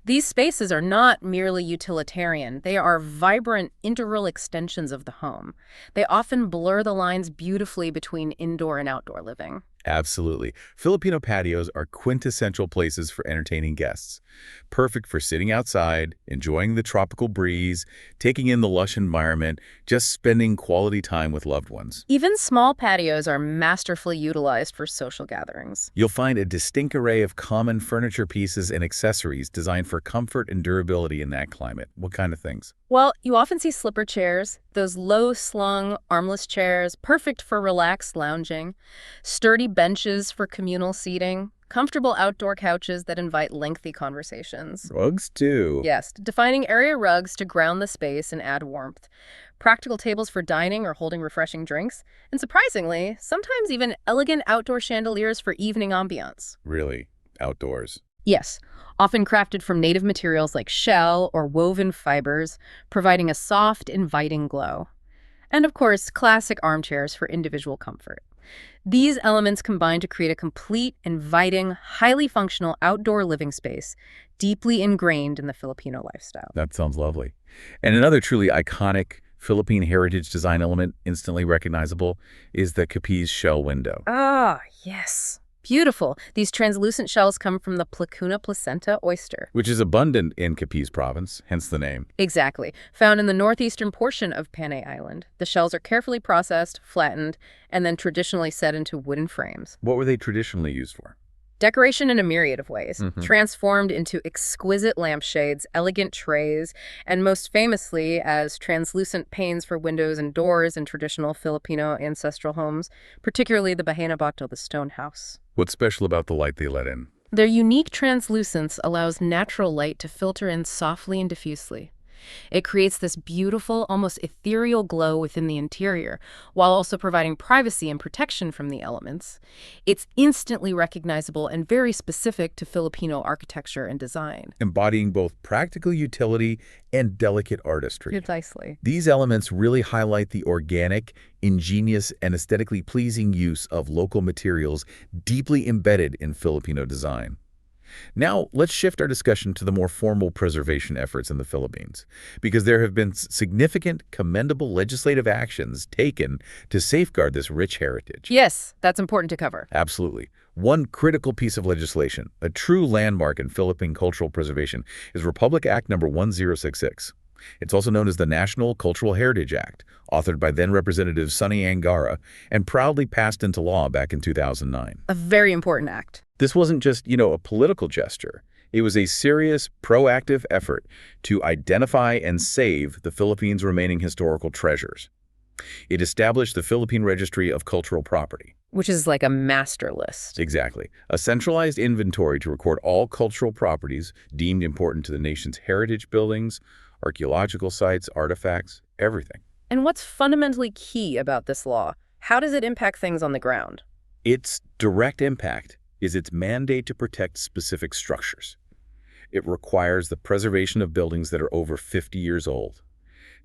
These spaces are not merely utilitarian. They are vibrant, integral extensions of the home. They often blur the lines beautifully between indoor and outdoor living. Absolutely. Filipino patios are quintessential places for entertaining guests. Perfect for sitting outside, enjoying the tropical breeze, taking in the lush environment, just spending quality time with loved ones. Even small patios are masterfully utilized for social gatherings. You'll find a distinct array of common furniture pieces and accessories designed for comfort and durability in that climate. What kind of things? Well, you often see slipper chairs, those low-slung, armless chairs, perfect for relaxed lounging, sturdy benches for communal seating, comfortable outdoor couches that invite lengthy conversations. Rugs, too. Yes, defining area rugs to ground the space and add warmth, practical tables for dining or holding refreshing drinks, and surprisingly, sometimes even elegant outdoor chandeliers for evening ambiance. Really? Outdoors. Yes, often crafted from native materials like shell or woven fibers, providing a soft, inviting glow. And of course, classic armchairs for individual comfort. These elements combine to create a complete, inviting, highly functional outdoor living space, deeply ingrained in the Filipino lifestyle. That sounds lovely. And another truly iconic Philippine heritage design element, instantly recognizable, is the Capiz shell window. Yes. Beautiful. These translucent shells come from the Placuna placenta oyster. Which is abundant in Capiz province, hence the name. Exactly. Found in the northeastern portion of Panay Island. The shells are carefully processed, flattened, and then traditionally set into wooden frames. What were they traditionally used for? Decoration in a myriad of ways, transformed into exquisite lampshades, elegant trays, and most famously as translucent panes for windows and doors in traditional Filipino ancestral homes, particularly the Bahay Bato, the stone house. What's special about the light they let in? Their unique translucence allows natural light to filter in softly and diffusely. It creates this beautiful, almost ethereal glow within the interior, while also providing privacy and protection from the elements. It's instantly recognizable and very specific to Filipino architecture and design. Embodying both practical utility and delicate artistry. Precisely. These elements really highlight the organic, ingenious, and aesthetically pleasing use of local materials deeply embedded in Filipino design. Now, let's shift our discussion to the more formal preservation efforts in the Philippines, because there have been significant, commendable legislative actions taken to safeguard this rich heritage. Yes, that's important to cover. Absolutely. One critical piece of legislation, a true landmark in Philippine cultural preservation, is Republic Act No. 1066. It's also known as the National Cultural Heritage Act, authored by then-Representative Sonny Angara and proudly passed into law back in 2009. A very important act. This wasn't just, a political gesture. It was a serious, proactive effort to identify and save the Philippines' remaining historical treasures. It established the Philippine Registry of Cultural Property. Which is like a master list. Exactly. A centralized inventory to record all cultural properties deemed important to the nation's heritage buildings, archaeological sites, artifacts, everything. And what's fundamentally key about this law? How does it impact things on the ground? Its direct impact is its mandate to protect specific structures. It requires the preservation of buildings that are over 50 years old.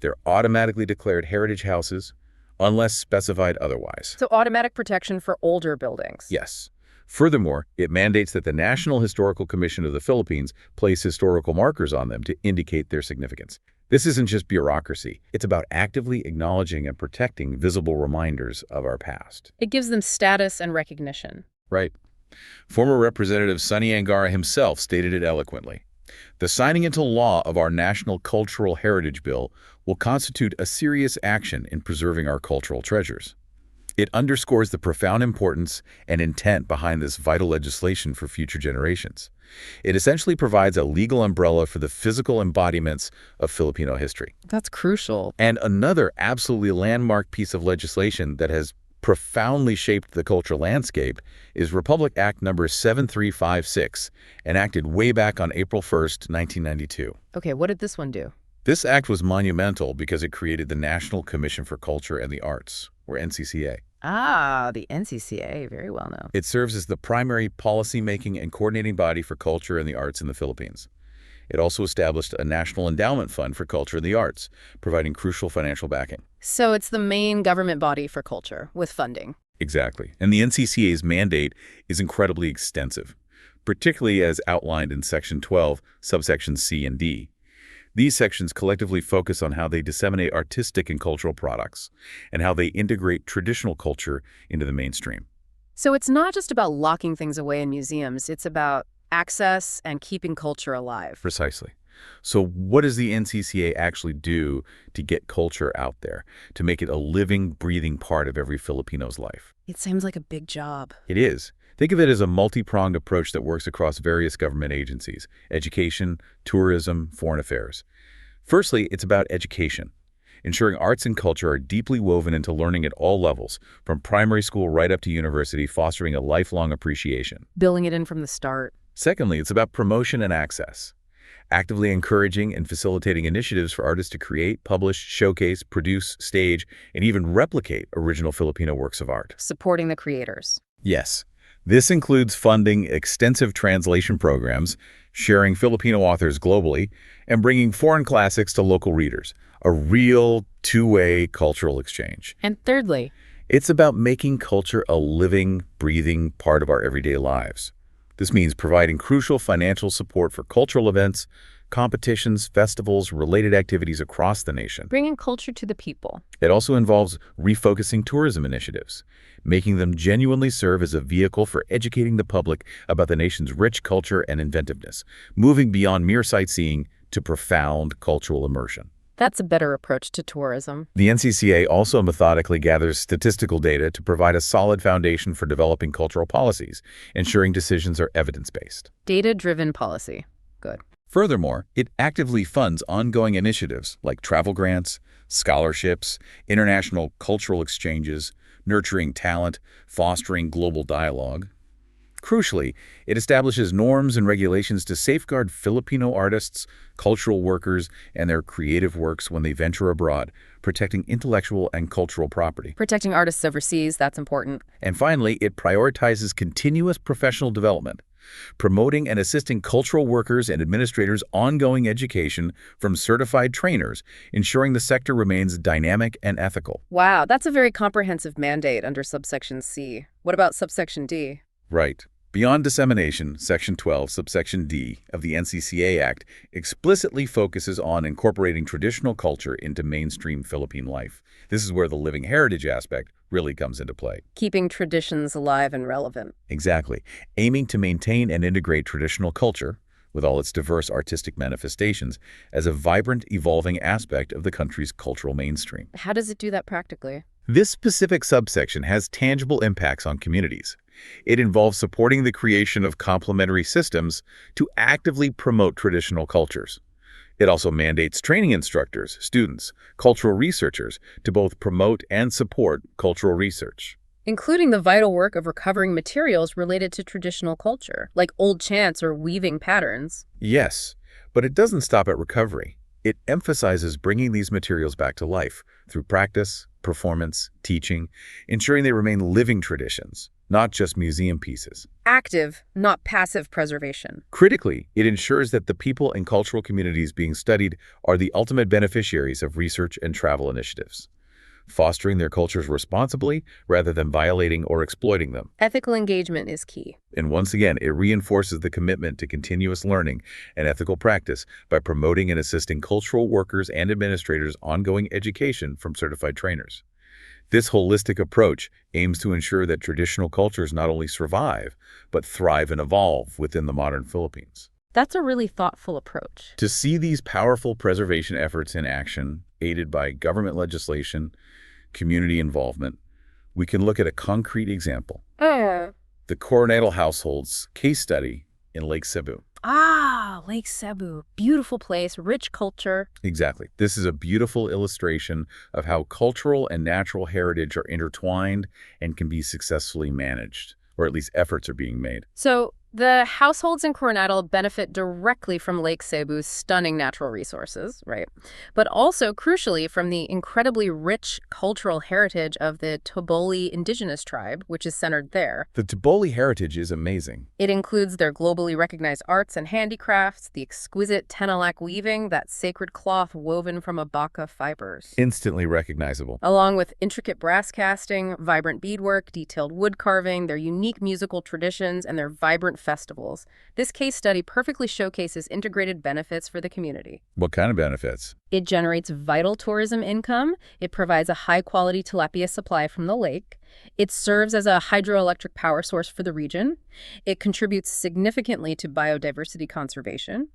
They're automatically declared heritage houses, unless specified otherwise. So automatic protection for older buildings. Yes. Furthermore, it mandates that the National Historical Commission of the Philippines place historical markers on them to indicate their significance. This isn't just bureaucracy. It's about actively acknowledging and protecting visible reminders of our past. It gives them status and recognition. Right. Former Representative Sonny Angara himself stated it eloquently. The signing into law of our National Cultural Heritage Bill will constitute a serious action in preserving our cultural treasures. It underscores the profound importance and intent behind this vital legislation for future generations. It essentially provides a legal umbrella for the physical embodiments of Filipino history. That's crucial. And another absolutely landmark piece of legislation that has profoundly shaped the cultural landscape is Republic Act No. 7356, enacted way back on April 1st, 1992. Okay, what did this one do? This act was monumental because it created the National Commission for Culture and the Arts, or NCCA. Ah, the NCCA, very well known. It serves as the primary policy-making and coordinating body for culture and the arts in the Philippines. It also established a National Endowment Fund for Culture and the Arts, providing crucial financial backing. So it's the main government body for culture, with funding. Exactly. And the NCCA's mandate is incredibly extensive, particularly as outlined in Section 12, subsections C and D. These sections collectively focus on how they disseminate artistic and cultural products, and how they integrate traditional culture into the mainstream. So it's not just about locking things away in museums, it's about access and keeping culture alive. Precisely. So what does the NCCA actually do to get culture out there, to make it a living, breathing part of every Filipino's life? It seems like a big job. It is. Think of it as a multi-pronged approach that works across various government agencies: education, tourism, foreign affairs. Firstly, it's about education, ensuring arts and culture are deeply woven into learning at all levels, from primary school right up to university, fostering a lifelong appreciation. Building it in from the start. Secondly, it's about promotion and access, actively encouraging and facilitating initiatives for artists to create, publish, showcase, produce, stage, and even replicate original Filipino works of art. Supporting the creators. Yes. This includes funding extensive translation programs, sharing Filipino authors globally, and bringing foreign classics to local readers, a real two-way cultural exchange. And thirdly, it's about making culture a living, breathing part of our everyday lives. This means providing crucial financial support for cultural events, competitions, festivals, related activities across the nation. bringing culture to the people. It also involves refocusing tourism initiatives, making them genuinely serve as a vehicle for educating the public about the nation's rich culture and inventiveness, moving beyond mere sightseeing to profound cultural immersion. That's a better approach to tourism. The NCCA also methodically gathers statistical data to provide a solid foundation for developing cultural policies, ensuring decisions are evidence-based. Data-driven policy. Good. Furthermore, it actively funds ongoing initiatives like travel grants, scholarships, international cultural exchanges, nurturing talent, fostering global dialogue. Crucially, it establishes norms and regulations to safeguard Filipino artists, cultural workers, and their creative works when they venture abroad, protecting intellectual and cultural property. Protecting artists overseas, that's important. And finally, it prioritizes continuous professional development, promoting and assisting cultural workers and administrators' ongoing education from certified trainers, ensuring the sector remains dynamic and ethical. Wow, that's a very comprehensive mandate under subsection C. What about subsection D? Right. Beyond dissemination, Section 12, subsection D of the NCCA Act explicitly focuses on incorporating traditional culture into mainstream Philippine life. This is where the living heritage aspect really comes into play. Keeping traditions alive and relevant. Exactly. Aiming to maintain and integrate traditional culture, with all its diverse artistic manifestations, as a vibrant, evolving aspect of the country's cultural mainstream. How does it do that practically? This specific subsection has tangible impacts on communities. It involves supporting the creation of complementary systems to actively promote traditional cultures. It also mandates training instructors, students, cultural researchers to both promote and support cultural research. Including the vital work of recovering materials related to traditional culture, like old chants or weaving patterns. Yes, but it doesn't stop at recovery. It emphasizes bringing these materials back to life through practice, performance, teaching, ensuring they remain living traditions, not just museum pieces. Active, not passive preservation. Critically, it ensures that the people and cultural communities being studied are the ultimate beneficiaries of research and travel initiatives. fostering their cultures responsibly rather than violating or exploiting them. Ethical engagement is key. And once again, it reinforces the commitment to continuous learning and ethical practice by promoting and assisting cultural workers and administrators' ongoing education from certified trainers. This holistic approach aims to ensure that traditional cultures not only survive, but thrive and evolve within the modern Philippines. That's a really thoughtful approach. To see these powerful preservation efforts in action, aided by government legislation, community involvement, we can look at a concrete example. The Coronado Households case study in Lake Cebu. Lake Cebu. Beautiful place, rich culture. Exactly. This is a beautiful illustration of how cultural and natural heritage are intertwined and can be successfully managed, or at least efforts are being made. So, the households in Coronado benefit directly from Lake Cebu's stunning natural resources, right? But also, crucially, from the incredibly rich cultural heritage of the Toboli indigenous tribe, which is centered there. The Toboli heritage is amazing. It includes their globally recognized arts and handicrafts, the exquisite tenalak weaving, that sacred cloth woven from abaca fibers. Instantly recognizable. Along with intricate brass casting, vibrant beadwork, detailed wood carving, their unique musical traditions, and their vibrant festivals. This case study perfectly showcases integrated benefits for the community. What kind of benefits? It generates vital tourism income. It provides a high-quality tilapia supply from the lake. It serves as a hydroelectric power source for the region. It contributes significantly to biodiversity conservation.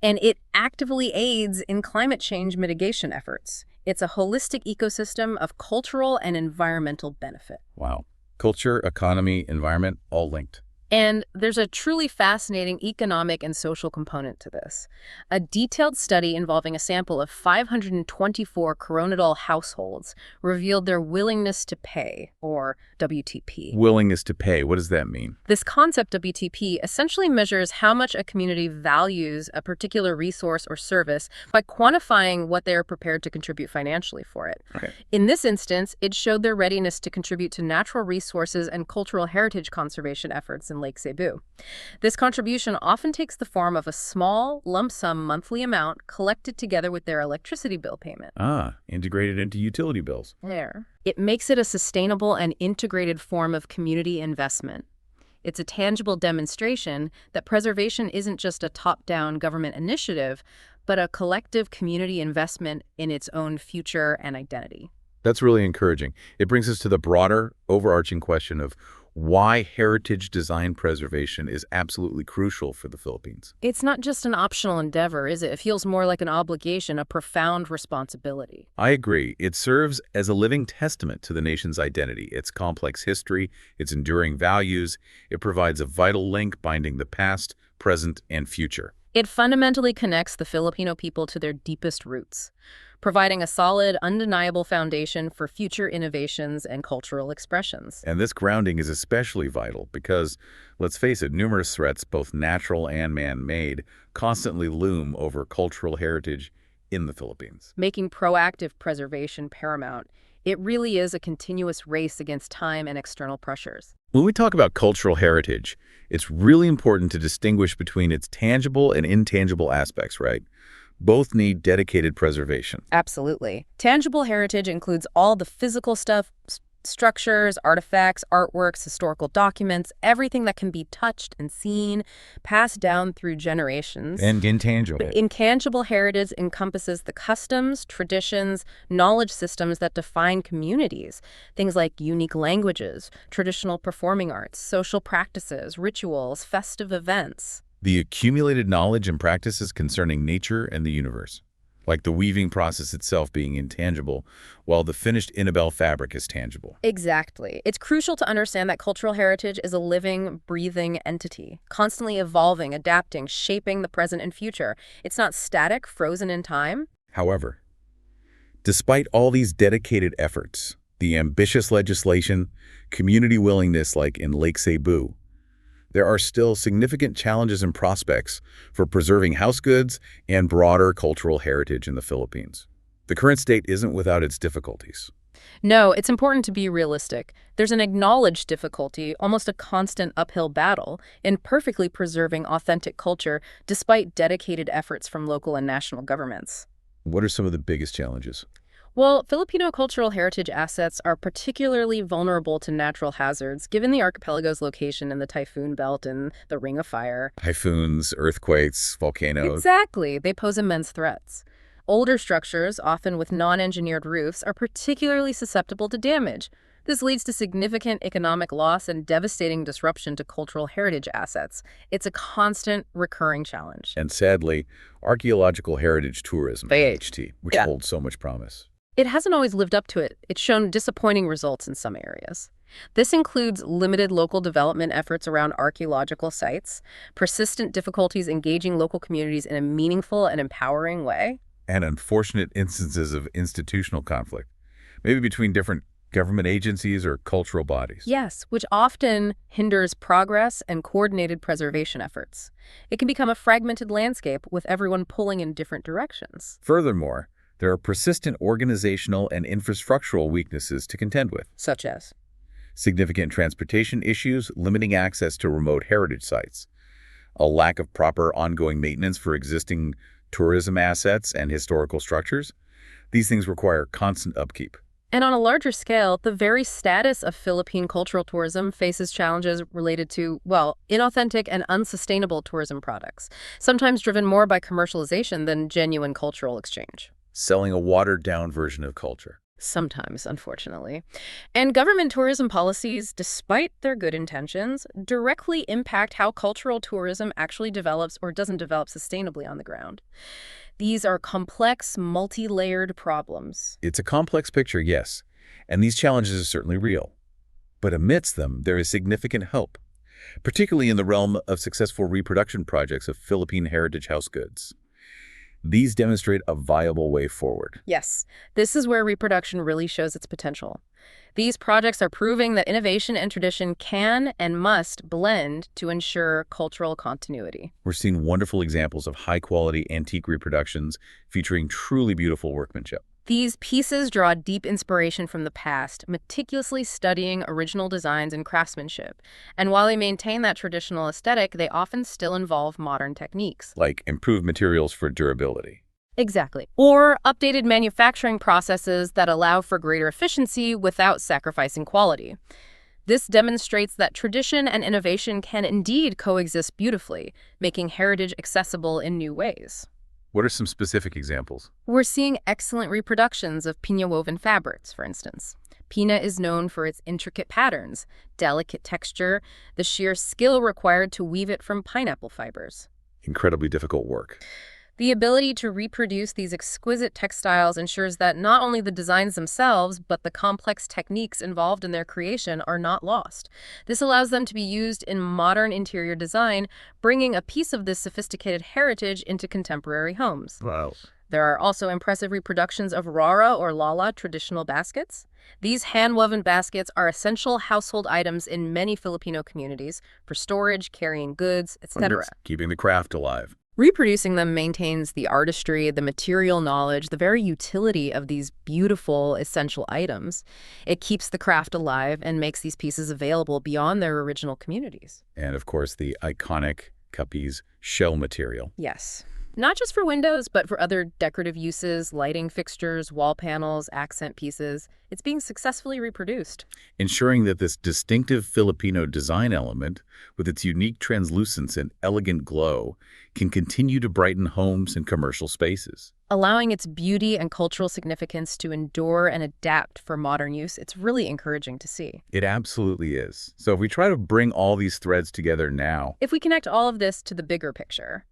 And it actively aids in climate change mitigation efforts. It's a holistic ecosystem of cultural and environmental benefit. Wow. Culture, economy, environment, all linked. And there's a truly fascinating economic and social component to this. A detailed study involving a sample of 524 Coronadal households revealed their willingness to pay, or WTP. Willingness to pay, what does that mean? This concept, WTP, essentially measures how much a community values a particular resource or service by quantifying what they are prepared to contribute financially for it. Okay. In this instance, it showed their readiness to contribute to natural resources and cultural heritage conservation efforts in Lake Cebu. This contribution often takes the form of a small, lump sum monthly amount collected together with their electricity bill payment. Integrated into utility bills. It makes it a sustainable and integrated form of community investment. It's a tangible demonstration that preservation isn't just a top-down government initiative, but a collective community investment in its own future and identity. That's really encouraging. It brings us to the broader, overarching question of why heritage design preservation is absolutely crucial for the Philippines. It's not just an optional endeavor, is it? It feels more like an obligation, a profound responsibility. I agree. It serves as a living testament to the nation's identity, its complex history, its enduring values. It provides a vital link binding the past, present, and future. It fundamentally connects the Filipino people to their deepest roots, providing a solid, undeniable foundation for future innovations and cultural expressions. And this grounding is especially vital because, let's face it, numerous threats, both natural and man-made, constantly loom over cultural heritage in the Philippines. Making proactive preservation paramount, it really is a continuous race against time and external pressures. When we talk about cultural heritage, it's really important to distinguish between its tangible and intangible aspects, right? Both need dedicated preservation. Absolutely. Tangible heritage includes all the physical stuff, structures, artifacts, artworks, historical documents, everything that can be touched and seen, passed down through generations. And intangible. Intangible heritage encompasses the customs, traditions, knowledge systems that define communities. Things like unique languages, traditional performing arts, social practices, rituals, festive events. The accumulated knowledge and practices concerning nature and the universe, like the weaving process itself being intangible, while the finished inabel fabric is tangible. Exactly. It's crucial to understand that cultural heritage is a living, breathing entity, constantly evolving, adapting, shaping the present and future. It's not static, frozen in time. However, despite all these dedicated efforts, the ambitious legislation, community willingness like in Lake Cebu, there are still significant challenges and prospects for preserving house goods and broader cultural heritage in the Philippines. The current state isn't without its difficulties. No, it's important to be realistic. There's an acknowledged difficulty, almost a constant uphill battle, in perfectly preserving authentic culture despite dedicated efforts from local and national governments. What are some of the biggest challenges? Well, Filipino cultural heritage assets are particularly vulnerable to natural hazards given the archipelago's location in the typhoon belt and the Ring of Fire. Typhoons, earthquakes, volcanoes. Exactly, they pose immense threats. Older structures, often with non-engineered roofs, are particularly susceptible to damage. This leads to significant economic loss and devastating disruption to cultural heritage assets. It's a constant, recurring challenge. And sadly, archaeological heritage tourism, AHT, which Yeah. holds so much promise. It hasn't always lived up to it. It's shown disappointing results in some areas. This includes limited local development efforts around archaeological sites, persistent difficulties engaging local communities in a meaningful and empowering way. And unfortunate instances of institutional conflict, maybe between different government agencies or cultural bodies. Yes, which often hinders progress and coordinated preservation efforts. It can become a fragmented landscape with everyone pulling in different directions. Furthermore, there are persistent organizational and infrastructural weaknesses to contend with. Such as? Significant transportation issues limiting access to remote heritage sites, a lack of proper ongoing maintenance for existing tourism assets and historical structures. These things require constant upkeep. And on a larger scale, the very status of Philippine cultural tourism faces challenges related to, well, inauthentic and unsustainable tourism products, sometimes driven more by commercialization than genuine cultural exchange. Selling a watered-down version of culture. Sometimes, unfortunately. And government tourism policies, despite their good intentions, directly impact how cultural tourism actually develops or doesn't develop sustainably on the ground. These are complex, multi-layered problems. It's a complex picture, yes, and these challenges are certainly real. But amidst them, there is significant hope, particularly in the realm of successful reproduction projects of Philippine heritage house goods. These demonstrate a viable way forward. Yes, this is where reproduction really shows its potential. These projects are proving that innovation and tradition can and must blend to ensure cultural continuity. We're seeing wonderful examples of high-quality antique reproductions featuring truly beautiful workmanship. These pieces draw deep inspiration from the past, meticulously studying original designs and craftsmanship. And while they maintain that traditional aesthetic, they often still involve modern techniques. Like improved materials for durability. Exactly. Or updated manufacturing processes that allow for greater efficiency without sacrificing quality. This demonstrates that tradition and innovation can indeed coexist beautifully, making heritage accessible in new ways. What are some specific examples? We're seeing excellent reproductions of piña-woven fabrics, for instance. Piña is known for its intricate patterns, delicate texture, the sheer skill required to weave it from pineapple fibers. Incredibly difficult work. The ability to reproduce these exquisite textiles ensures that not only the designs themselves, but the complex techniques involved in their creation are not lost. This allows them to be used in modern interior design, bringing a piece of this sophisticated heritage into contemporary homes. Wow. There are also impressive reproductions of rara or lala traditional baskets. These hand-woven baskets are essential household items in many Filipino communities for storage, carrying goods, etc. Keeping the craft alive. Reproducing them maintains the artistry, the material knowledge, the very utility of these beautiful, essential items. It keeps the craft alive and makes these pieces available beyond their original communities. And of course, the iconic Capiz shell material. Yes. Not just for windows, but for other decorative uses, lighting fixtures, wall panels, accent pieces. It's being successfully reproduced. Ensuring that this distinctive Filipino design element, with its unique translucence and elegant glow, can continue to brighten homes and commercial spaces. Allowing its beauty and cultural significance to endure and adapt for modern use, it's really encouraging to see. It absolutely is. So if we try to bring all these threads together now, If we connect all of this to the bigger picture,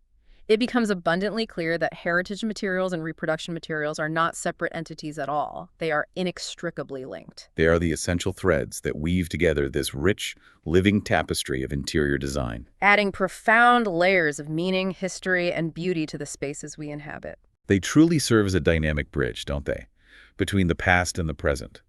it becomes abundantly clear that heritage materials and reproduction materials are not separate entities at all. They are inextricably linked. they are the essential threads that weave together this rich, living tapestry of interior design. Adding profound layers of meaning, history, and beauty to the spaces we inhabit. They truly serve as a dynamic bridge, don't they, between the past and the present,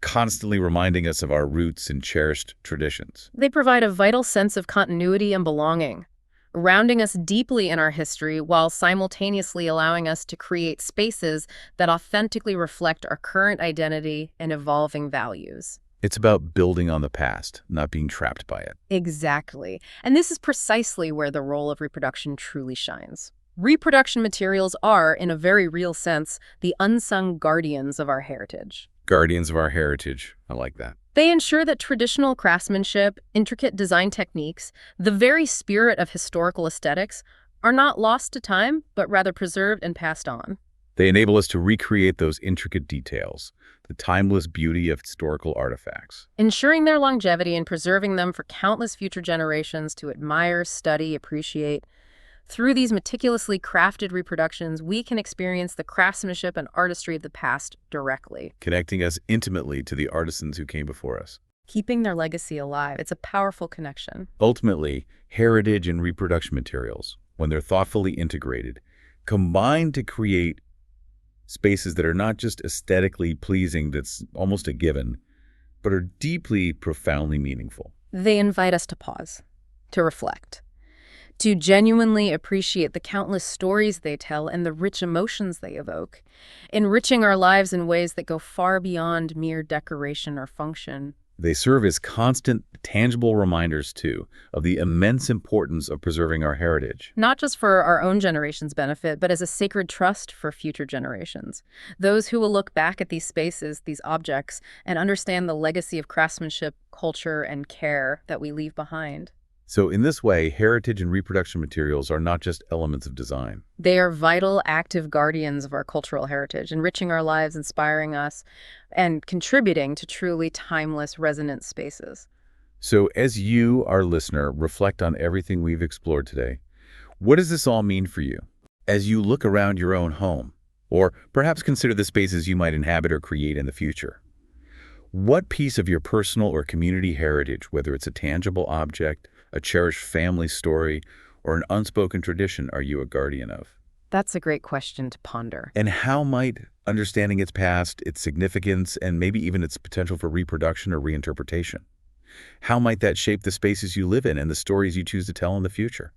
constantly reminding us of our roots and cherished traditions. They provide a vital sense of continuity and belonging, grounding us deeply in our history while simultaneously allowing us to create spaces that authentically reflect our current identity and evolving values. It's about building on the past, not being trapped by it. Exactly. And this is precisely where the role of reproduction truly shines. Reproduction materials are, in a very real sense, the unsung guardians of our heritage. Guardians of our heritage. I like that. They ensure that traditional craftsmanship, intricate design techniques, the very spirit of historical aesthetics, are not lost to time, but rather preserved and passed on. They enable us to recreate those intricate details, the timeless beauty of historical artifacts. Ensuring their longevity and preserving them for countless future generations to admire, study, appreciate. Through these meticulously crafted reproductions, we can experience the craftsmanship and artistry of the past directly. Connecting us intimately to the artisans who came before us. Keeping their legacy alive, it's a powerful connection. Ultimately, heritage and reproduction materials, when they're thoughtfully integrated, combine to create spaces that are not just aesthetically pleasing, that's almost a given, but are deeply, profoundly meaningful. They invite us to pause, to reflect, to genuinely appreciate the countless stories they tell and the rich emotions they evoke, enriching our lives in ways that go far beyond mere decoration or function. They serve as constant, tangible reminders, too, of the immense importance of preserving our heritage. Not just for our own generation's benefit, but as a sacred trust for future generations. Those who will look back at these spaces, these objects, and understand the legacy of craftsmanship, culture, and care that we leave behind. So in this way, heritage and reproduction materials are not just elements of design. They are vital, active guardians of our cultural heritage, enriching our lives, inspiring us, and contributing to truly timeless, resonant spaces. So as you, our listener, reflect on everything we've explored today, what does this all mean for you? As you look around your own home, or perhaps consider the spaces you might inhabit or create in the future, what piece of your personal or community heritage, whether it's a tangible object, a cherished family story, or an unspoken tradition, are you a guardian of? That's a great question to ponder. And how might understanding its past, its significance, and maybe even its potential for reproduction or reinterpretation, how might that shape the spaces you live in and the stories you choose to tell in the future?